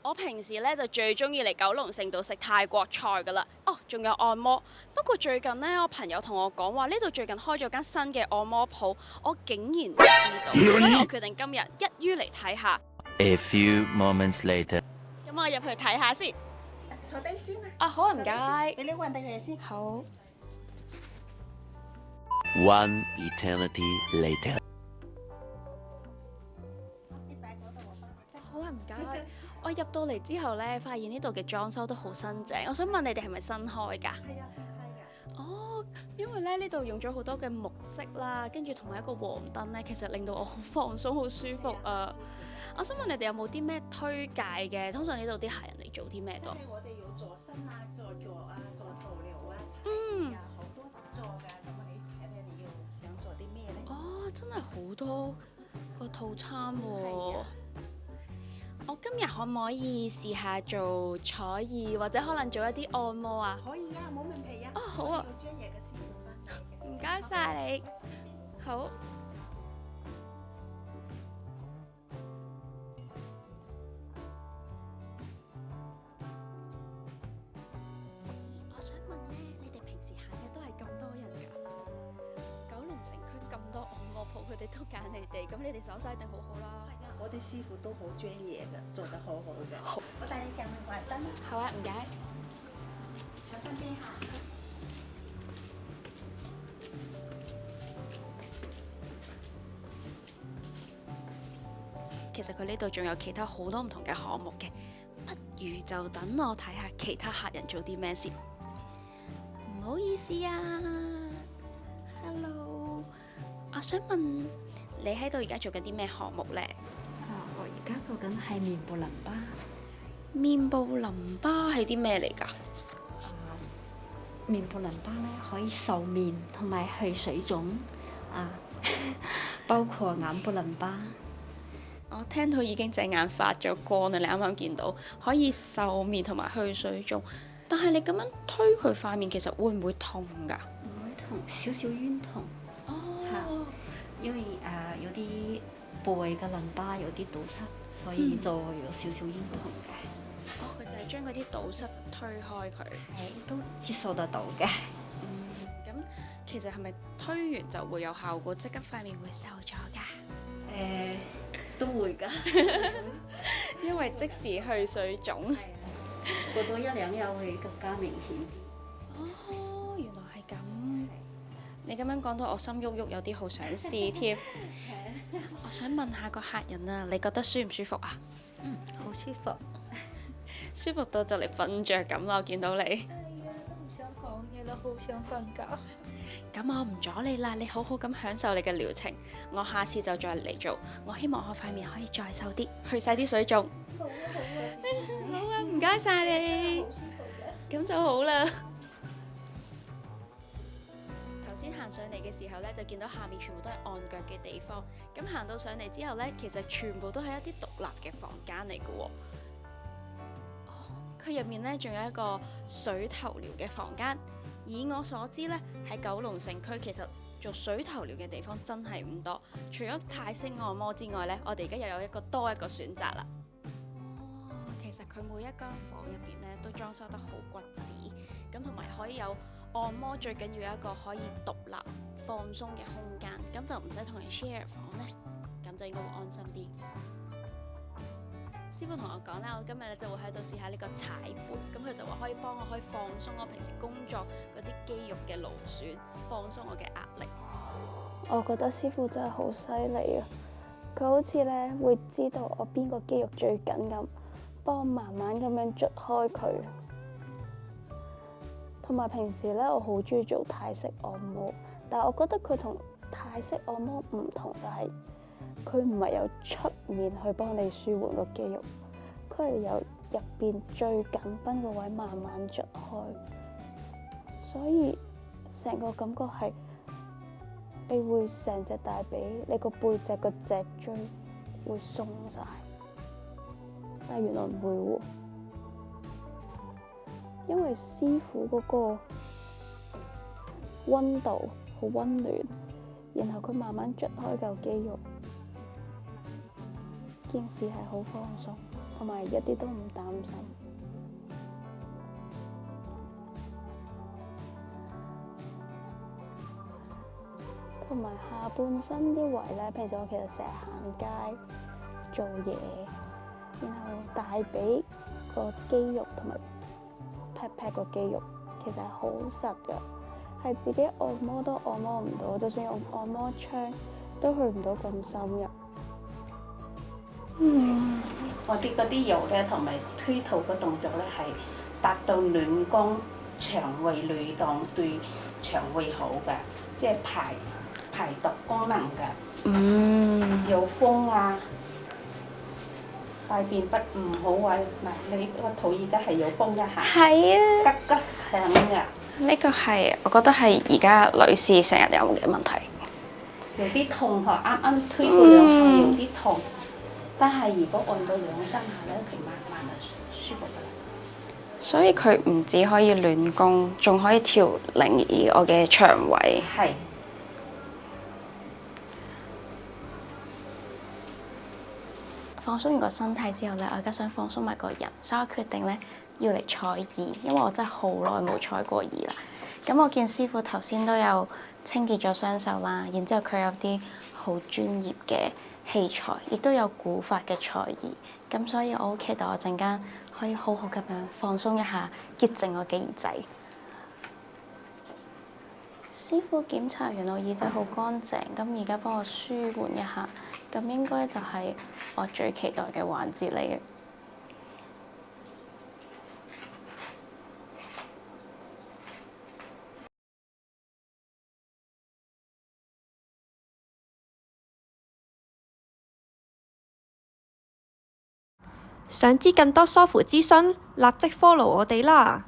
我平時咧就最中意嚟九龍城度食泰國菜噶啦。哦，仲有按摩。不過最近呢，我朋友同我講話呢度最近開咗間新嘅按摩鋪，我竟然唔知道，所以我決定今日一於嚟睇下。A few moments later. 咁我入去睇下先。坐低先啊！啊，好啊，唔該。俾你運低佢先。好。 One eternity later. 你擺嗰度，我幫你執。好啊，唔該。我入到嚟之後咧，發現呢度嘅裝修都好新淨。我想問你哋係咪新開㗎？係啊，新開㗎。哦，因為咧呢度用咗好多嘅木色啦，跟住同埋一個黃燈咧，其實令到我好放鬆、好舒服啊！我想問你哋有冇啲咩推介嘅？通常呢度啲客人嚟做啲咩多？即係我哋有做身啊、做腳啊、做頭療啊、踩地啊，好多做㗎。咁你睇睇你要想做啲咩咧？哦，真係好多個套餐喎、係啊我今日可唔可以試下做彩儀，或者可能做一啲按摩啊？可以啊，冇問題啊。哦好啊我有專業嘅師傅幫你嘅。唔該晒你。好。我想問咧，你哋平時行嘅都係咁多人㗎？九龍城區咁多按摩鋪，佢哋都揀你哋，咁你哋手勢一定好好啦。係啊，我哋師傅都好專業嘅，做得好好嘅。好，我帶你上去畫身啦，好啊，唔該。坐身邊下。其實佢呢度仲有其他好多唔同嘅項目嘅，不如就等我睇下其他客人做啲咩先。唔好意思啊 ，Hello，我想問你喺度而家做緊啲咩項目呢？我而家做緊係面部淋巴。面部淋巴係啲咩嚟㗎？面部淋巴咧可以瘦面同埋去水腫啊，包括眼部淋巴。我聽到已經隻眼發咗光啦！你啱啱見到可以瘦面同埋去水腫，但係你咁樣推佢塊面，其實會唔會痛㗎？唔會痛，少少冤痛。哦，因為有啲部位嘅淋巴有啲堵塞，所以就有少少冤痛嘅。哦，佢就係將嗰啲堵塞推開佢。都接受得到嘅。咁其實係咪推完就會有效果，即刻塊面會瘦咗㗎？都會㗎。因為即時去水腫。過多1-2日會更加明顯啲。哦，原來係咁。你咁樣講到我心喐喐，有啲好想試添。我想問下個客人啊，你覺得舒唔舒服啊？好舒服。舒服到就嚟瞓着咁啦！我見到你。係啊，都唔想講嘢啦，好想瞓覺。咁我唔阻你啦，你好好咁享受你嘅療程，我下次就再嚟做。我希望我塊面可以再瘦啲，去晒啲水腫。好啊好啊。好啊，唔該晒你。好舒服嘅。咁就好啦。頭先行上嚟嘅時候呢，就見到下面全部都係按腳嘅地方。咁行到上嚟之後呢，其實全部都係一啲獨立嘅房間嚟嘅喎。佢入面呢，仲有一個水頭療嘅房間。以我所知呢，喺九龍城區其實做水頭療嘅地方真係唔多。除咗泰式按摩之外呢，我哋而家又有多一個選擇啦。哦，其實佢每一間房入邊呢都裝修得好骨子，咁同埋可以有按摩，最緊要有一個可以獨立放鬆嘅空間，咁就唔使同人 share 房呢，咁就應該會安心啲。師傅同我講咧，我今日咧就會喺度試下呢個踩背，咁佢就話可以幫我放鬆我平時工作嗰啲肌肉嘅勞損，放鬆我嘅壓力。我覺得師傅真係好犀利啊！佢好似咧會知道我邊個肌肉最緊咁，幫我慢慢咁樣捽開佢。同埋平時咧，我好中意做泰式按摩，但係我覺得佢同泰式按摩唔同就係，佢唔係由出面去幫你舒緩個肌肉，佢係由入邊最緊繃個位慢慢捽開，所以成個感覺係你會成隻大髀，你個背脊個脊椎會鬆晒，但係原來唔會喎，因為師傅嗰個溫度好溫暖，然後佢慢慢捽開嚿肌肉。件事係好放鬆。同埋一啲都唔擔心。同埋下半身啲位咧，平時我其實成日行街做嘢，然後大髀個肌肉同埋 pat pat 個肌肉其實係好實㗎，係自己按摩都按摩唔到，就算用按摩槍都去唔到咁深入。我啲嗰啲油咧，同埋推肚嘅動作咧，係達到暖宮、腸胃蠕動，對腸胃好嘅，即係排毒功能嘅。有風啊，大便不唔好啊！嗱，你個肚而家係有風一下，係啊，吉吉響嘅，呢個係我覺得係而家女士成日有嘅問題。有啲痛嗬，啱啱推肚兩下有啲痛，但係如果按到兩三下咧，佢慢慢就舒服㗎啦。所以佢唔止可以暖宮，仲可以調理我嘅腸胃。係。放鬆完個身體之後咧，我而家想放鬆埋個人，所以我決定咧要嚟採耳，因為我真係好耐冇採過耳啦。咁我見師傅頭先都有清潔咗雙手啦，然之後佢有啲好專業嘅器材，亦都有古法嘅採耳，咁所以我好期待我陣間可以好好咁樣放鬆一下，潔淨我嘅耳仔。師傅檢查完我耳仔好乾淨，咁而家幫我舒緩一下，咁應該就係我最期待嘅環節嚟嘅。想知更多梳乎資訊，立即 follow 我哋啦！